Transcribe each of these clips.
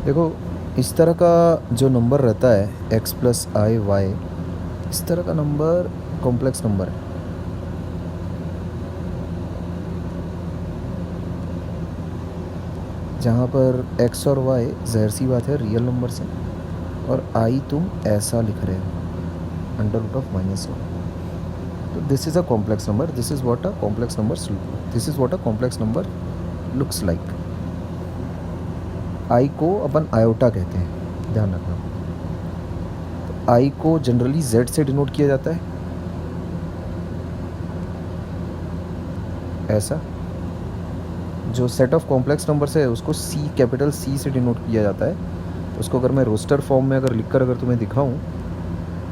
देखो, इस तरह का जो नंबर रहता है x प्लस आई वाई, इस तरह का नंबर कॉम्प्लेक्स नंबर है। जहाँ पर x और y ज़ाहिर सी बात है रियल नंबर्स हैं, और i तुम ऐसा लिख रहे हो अंडर रूट ऑफ -1। तो this is a complex number, this is what a complex number looks like. i को अपन आयोटा कहते हैं, ध्यान रखना। तो i को जनरली z से डिनोट किया जाता है, ऐसा। जो सेट ऑफ कॉम्प्लेक्स नंबर्स है उसको कैपिटल C से डिनोट किया जाता है। उसको अगर मैं रोस्टर फॉर्म में अगर लिख कर अगर तुम्हें दिखाऊं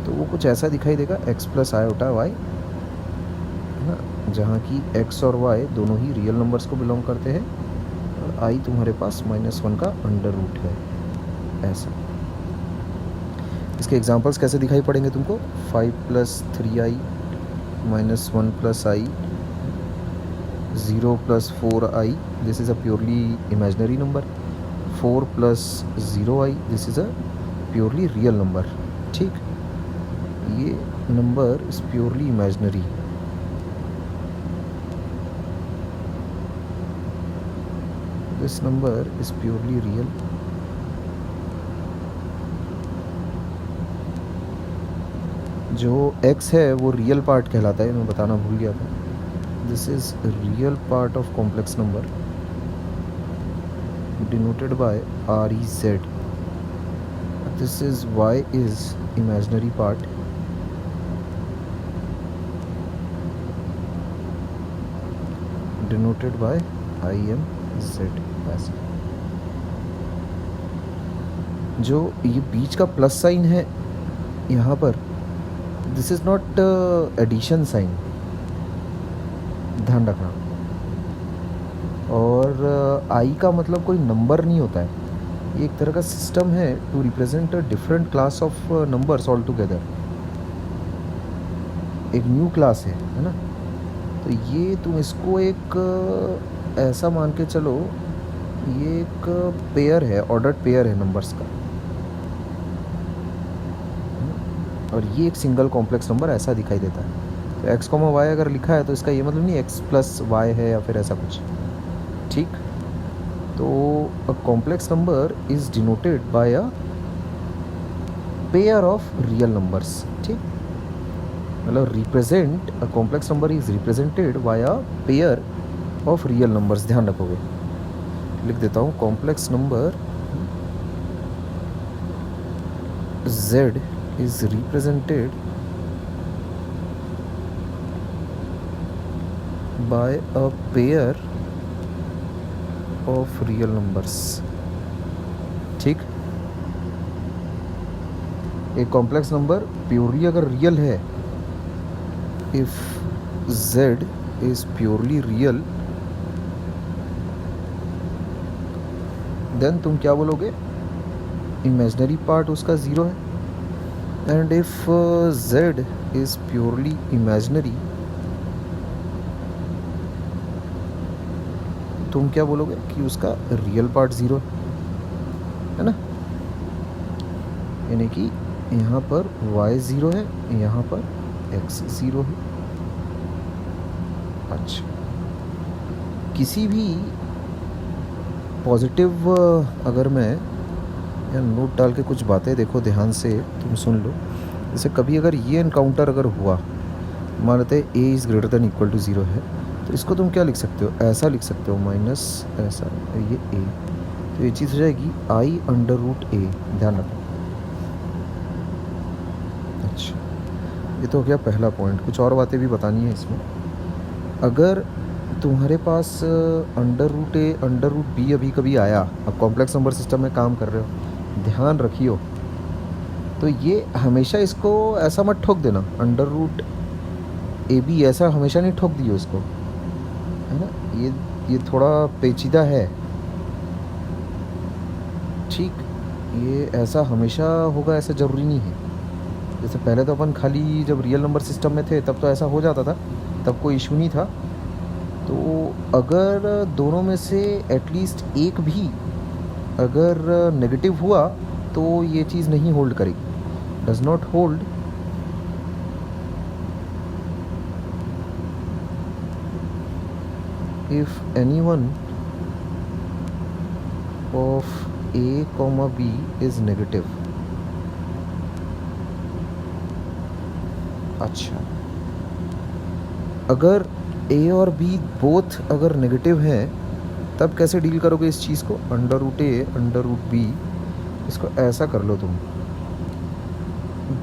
तो वो कुछ ऐसा दिखाई देगा, x प्लस आयोटा वाई, है ना, जहाँ की x और y दोनों ही रियल नंबर्स को बिलोंग करते हैं, और i तुम्हारे पास -1 का अंडर रूट है, ऐसा। इसके एग्जांपल्स कैसे दिखाई पड़ेंगे तुमको? 5 plus 3i -1 plus i, 0 plus 4i, this is a purely imaginary number. 4 plus 0i, this is a purely real number. ठीक, ये number is purely imaginary. This number is purely real. जो x है वो real part कहलाता है, मैं बताना भूल गया था। This is real part of complex number denoted by REZ. This is y is imaginary part denoted by IMZ। ऐसे जो ये बीच का प्लस साइन है यहाँ पर, this is not addition sign, ध्यान रखना। और आई का मतलब कोई नंबर नहीं होता है, ये एक तरह का सिस्टम है to represent a different class of numbers all together. एक न्यू क्लास है ना। तो ये तुम इसको एक ऐसा मान के चलो, ये एक पेयर है, ऑर्डर्ड पेयर है नंबर्स का, और ये एक सिंगल कॉम्प्लेक्स नंबर ऐसा दिखाई देता है। तो x, y अगर लिखा है तो इसका ये मतलब नहीं x प्लस y है या फिर ऐसा कुछ। ठीक, तो अ complex number is denoted by a pair of real numbers. ठीक, मतलब represent a complex number is represented by a pair of real numbers. ध्यान रखोगे, लिख देता हूँ, complex number z is represented by a pair of real numbers। ठीक, एक complex number purely अगर रियल है, if z is purely real, then तुम क्या बोलोगे? इमेजनरी पार्ट उसका 0 है। And if z is purely imaginary, तुम क्या बोलोगे कि उसका रियल पार्ट 0 है ना। यानी कि यहाँ पर y 0 है, यहाँ पर x 0 है। अच्छा, किसी भी पॉजिटिव अगर मैं या नोट डाल के कुछ बातें देखो ध्यान से तुम सुन लो। जैसे कभी अगर ये इनकाउंटर अगर हुआ, मानते a is greater than equal to 0 है, तो इसको तुम क्या लिख सकते हो? ऐसा लिख सकते हो, माइनस ऐसा, ये a, तो ये चीज़ हो जाएगी i अंडर रूट a। ध्यान रखो। अच्छा, ये तो हो गया पहला पॉइंट। कुछ और बातें भी बतानी है इसमें। अगर तुम्हारे पास under root a under root b अभी कभी आया, अब कॉम्प्लेक्स नंबर सिस्टम में काम कर रहे हो, ध्यान रखियो, तो ये हमेशा इसको ऐसा मत ठोक देना, अंडर रूट ए बी ऐसा हमेशा नहीं ठोक दियो इसको, है ना। ये थोड़ा पेचीदा है। ठीक, ये ऐसा हमेशा होगा ऐसा ज़रूरी नहीं है। जैसे पहले तो अपन खाली जब रियल नंबर सिस्टम में थे तब तो ऐसा हो जाता था, तब कोई इशू नहीं था। तो अगर दोनों में से एटलीस्ट एक भी अगर नेगेटिव हुआ तो ये चीज़ नहीं होल्ड करेगी, does not hold if any one of A comma B is negative. अच्छा, अगर ए और बी बोथ अगर नेगेटिव हैं तब कैसे डील करोगे इस चीज़ को? अंडर रूट ए अंडर रूट बी, इसको ऐसा कर लो तुम,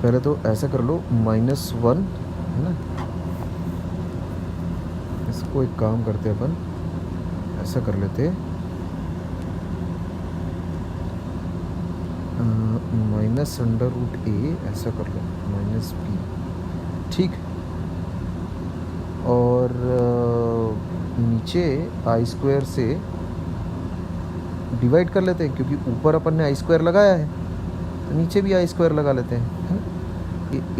पहले तो ऐसा कर लो -1 है ना। इसको एक काम करते अपन, ऐसा कर लेते माइनस अंडर रूट ए, ऐसा कर लो -b, ठीक। और नीचे आई स्क्वायर से डिवाइड कर लेते हैं, क्योंकि ऊपर अपन ने आई स्क्वायर लगाया है तो नीचे भी आई स्क्वायर लगा लेते हैं, है ना।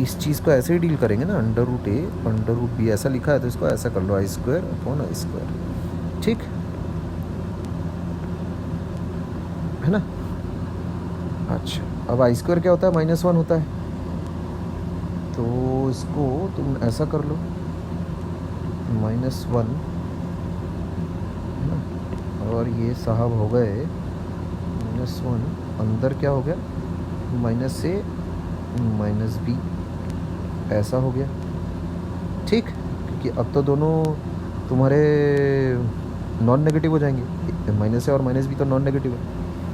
इस चीज़ को ऐसे ही डील करेंगे ना, अंडर रूट ए अंडर रूट बी ऐसा लिखा है तो इसको ऐसा कर लो, आई स्क्वायर अपॉन आई स्क्वायर, ठीक है ना। अच्छा, अब आई स्क्वायर क्या होता है? -1 होता है, तो इसको तुम ऐसा कर लो -1 है ना, और ये साहब हो गए -1, अंदर क्या हो गया? माइनस से -b, ऐसा हो गया, ठीक। क्योंकि अब तो दोनों तुम्हारे नॉन नेगेटिव हो जाएंगे, माइनस है और -b तो नॉन नेगेटिव है,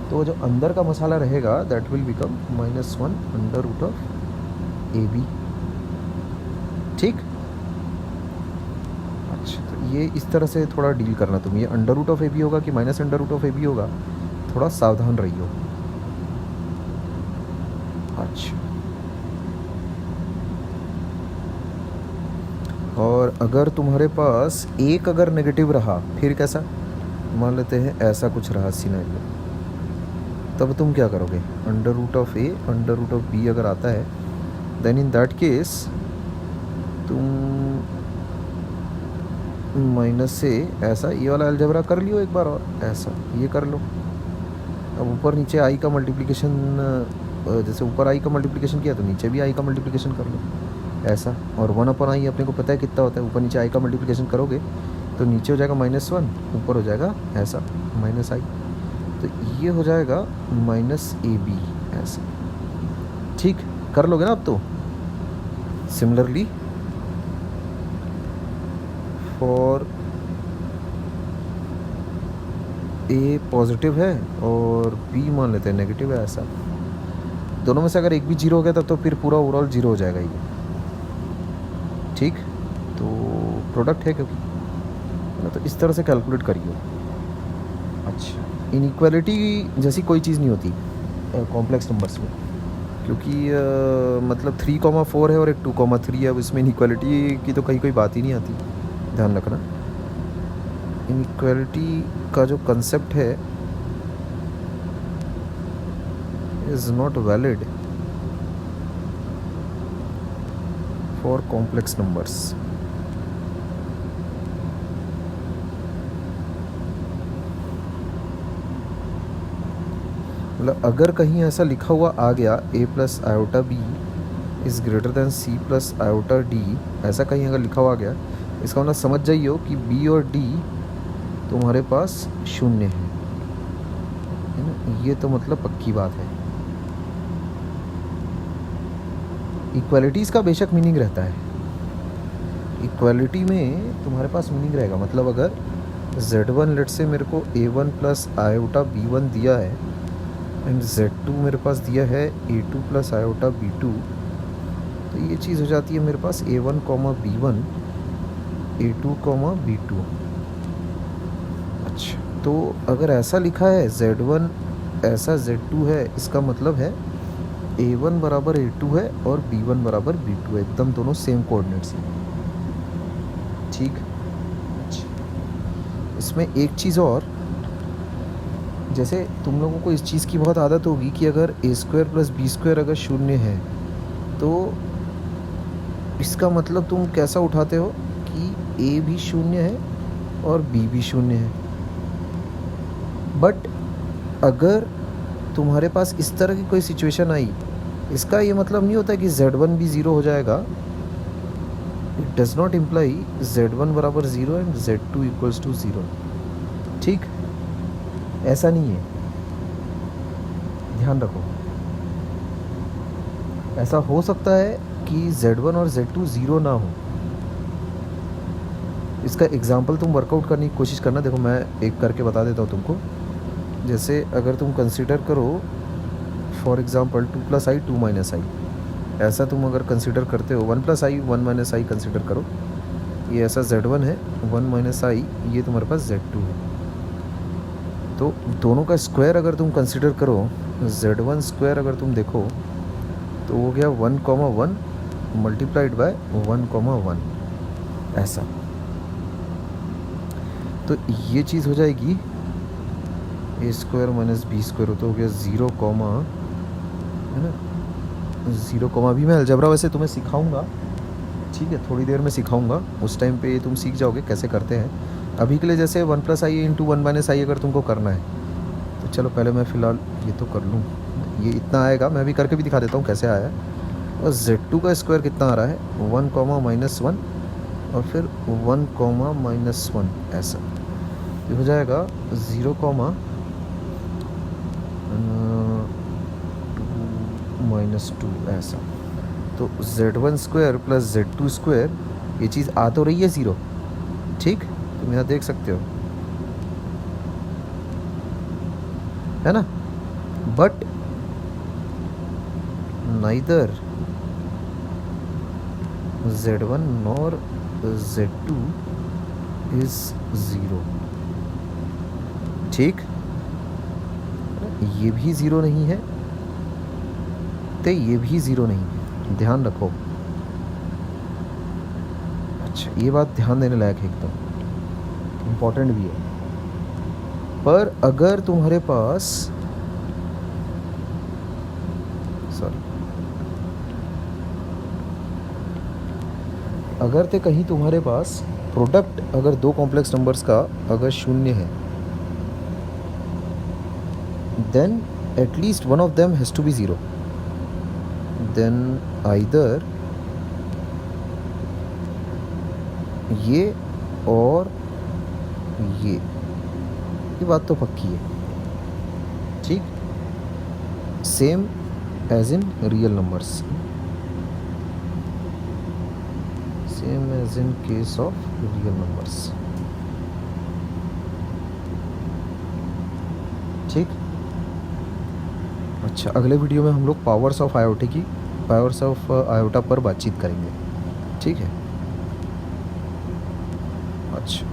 तो जो अंदर का मसाला रहेगा that will become -1 under root of A B, ठीक। अच्छा, तो ये इस तरह से थोड़ा डील करना तुम, ये under root of A B होगा कि minus under root of A B होगा, थोड़ा सावधान रहियो। अच्छा, और अगर तुम्हारे पास एक अगर नेगेटिव रहा फिर कैसा? मान लेते हैं ऐसा कुछ रहा सिनेरियो, तब तुम क्या करोगे? Under root of A under root of B अगर आता है देन इन दैट केस तुम माइनस से ऐसा ये वाला अलजेब्रा कर लियो एक बार, और ऐसा ये कर लो। अब ऊपर नीचे आई का मल्टीप्लिकेशन, जैसे ऊपर आई का मल्टीप्लिकेशन किया तो नीचे भी आई का मल्टीप्लिकेशन कर लो, ऐसा। और 1/i अपने को पता है कितना होता है, ऊपर नीचे आई का मल्टीप्लिकेशन करोगे तो नीचे हो जाएगा -1, ऊपर हो जाएगा ऐसा -i, तो ये हो जाएगा -ab, ऐसा, ठीक। कर लोगे ना अब तो? सिमिलरली फॉर ए पॉजिटिव है और बी मान लेते हैं नेगेटिव है, ऐसा। दोनों में से अगर एक भी जीरो हो गया तब तो फिर पूरा ओवरऑल जीरो हो जाएगा ये, ठीक। तो प्रोडक्ट है क्योंकि ना, तो इस तरह से कैलकुलेट करिए। अच्छा, इनइक्वालिटी जैसी कोई चीज़ नहीं होती कॉम्प्लेक्स नंबर्स में, क्योंकि मतलब 3,4 है और एक 2,3 है, अब इसमें इनइक्वालिटी की तो कहीं कोई बात ही नहीं आती, ध्यान रखना। इनइक्वालिटी का जो कंसेप्ट है is not valid for complex numbers. मतलब अगर कहीं ऐसा लिखा हुआ आ गया a plus iota B is greater than c plus iota D, ऐसा कहीं अगर लिखा हुआ आ गया, इसका मतलब समझ जाइए कि b और d तुम्हारे पास 0 है ना, ये तो मतलब पक्की बात है। इक्वालिटीज़ का बेशक मीनिंग रहता है, इक्वालिटी में तुम्हारे पास मीनिंग रहेगा, मतलब अगर z1 लेट से मेरे को a1 प्लस आयोटा b1 दिया है एंड z2 मेरे पास दिया है a2 प्लस आयोटा b2, तो ये चीज़ हो जाती है मेरे पास a1 comma b1 a2 comma b2। अच्छा, तो अगर ऐसा लिखा है z1 ऐसा z2 है, इसका मतलब है a1 बराबर a2 है और b1 बराबर b2 है, एकदम दोनों सेम कोऑर्डिनेट्स हैं, ठीक। अच्छा, इसमें एक चीज़ और, जैसे तुम लोगों को इस चीज़ की बहुत आदत होगी कि अगर a square plus B square अगर 0 है तो इसका मतलब तुम कैसा उठाते हो कि a भी 0 है और b भी 0 है, बट अगर तुम्हारे पास इस तरह की कोई सिचुएशन आई, इसका ये मतलब नहीं होता कि Z1 भी ज़ीरो हो जाएगा। It does not imply Z1 बराबर zero and Z2 equals to zero. ठीक, ऐसा नहीं है, ध्यान रखो। ऐसा हो सकता है कि Z1 और Z2 ज़ीरो ना हो। इसका एग्ज़ाम्पल तुम वर्कआउट करने की कोशिश करना। देखो मैं एक करके बता देता हूँ तुमको। जैसे अगर तुम कंसिडर करो फॉर एग्ज़ाम्पल 2 + i 2 - i, ऐसा तुम अगर कंसिडर करते हो 1 + i 1 - i कंसिडर करो, ये ऐसा Z1 है, 1 - i ये तुम्हारे पास Z2 है। तो दोनों का स्क्वायर अगर तुम कंसिडर करो, Z1 स्क्वायर अगर तुम देखो तो वो गया 1, 1 मल्टीप्लाइड बाय 1, 1 ऐसा। तो ये चीज़ हो जाएगी a square minus b square, तो हो गया 0, है ना, 0, अभी मैं अलजबरा वैसे तुम्हें सिखाऊंगा, ठीक है, थोड़ी देर में सिखाऊंगा, उस टाइम पे तुम सीख जाओगे कैसे करते हैं। अभी के लिए जैसे 1 + i × 1 - i अगर तुमको करना है तो चलो पहले मैं फ़िलहाल ये तो कर लूँ। ये इतना आएगा, मैं अभी करके भी दिखा देता हूँ कैसे आया है। और Z2 का स्क्वायर कितना आ रहा है, 1, -1 और फिर 1, -1 ऐसा। ये हो जाएगा 0, -2 ऐसा। तो Z1 square plus Z2 square, ये चीज़ आ तो रही है ज़ीरो, ठीक, तुम यहाँ देख सकते हो, है ना। But neither Z1 nor Z2 is zero, ठीक, ये भी ज़ीरो नहीं है तो ये भी ज़ीरो नहीं है, ध्यान रखो। अच्छा, ये बात ध्यान देने लायक है, एकदम इम्पोर्टेंट भी है। पर अगर तुम्हारे पास, सॉरी, अगर ते कहीं तुम्हारे पास प्रोडक्ट अगर दो कॉम्प्लेक्स नंबर्स का अगर शून्य है, then at least one of them has to be zero. Then either ये और ये बात तो पक्की है, ठीक, same as in real numbers, same as in case of real numbers, ठीक। अच्छा, अगले वीडियो में हम लोग पावर्स ऑफ आयोटा पर बातचीत करेंगे, ठीक है। अच्छा।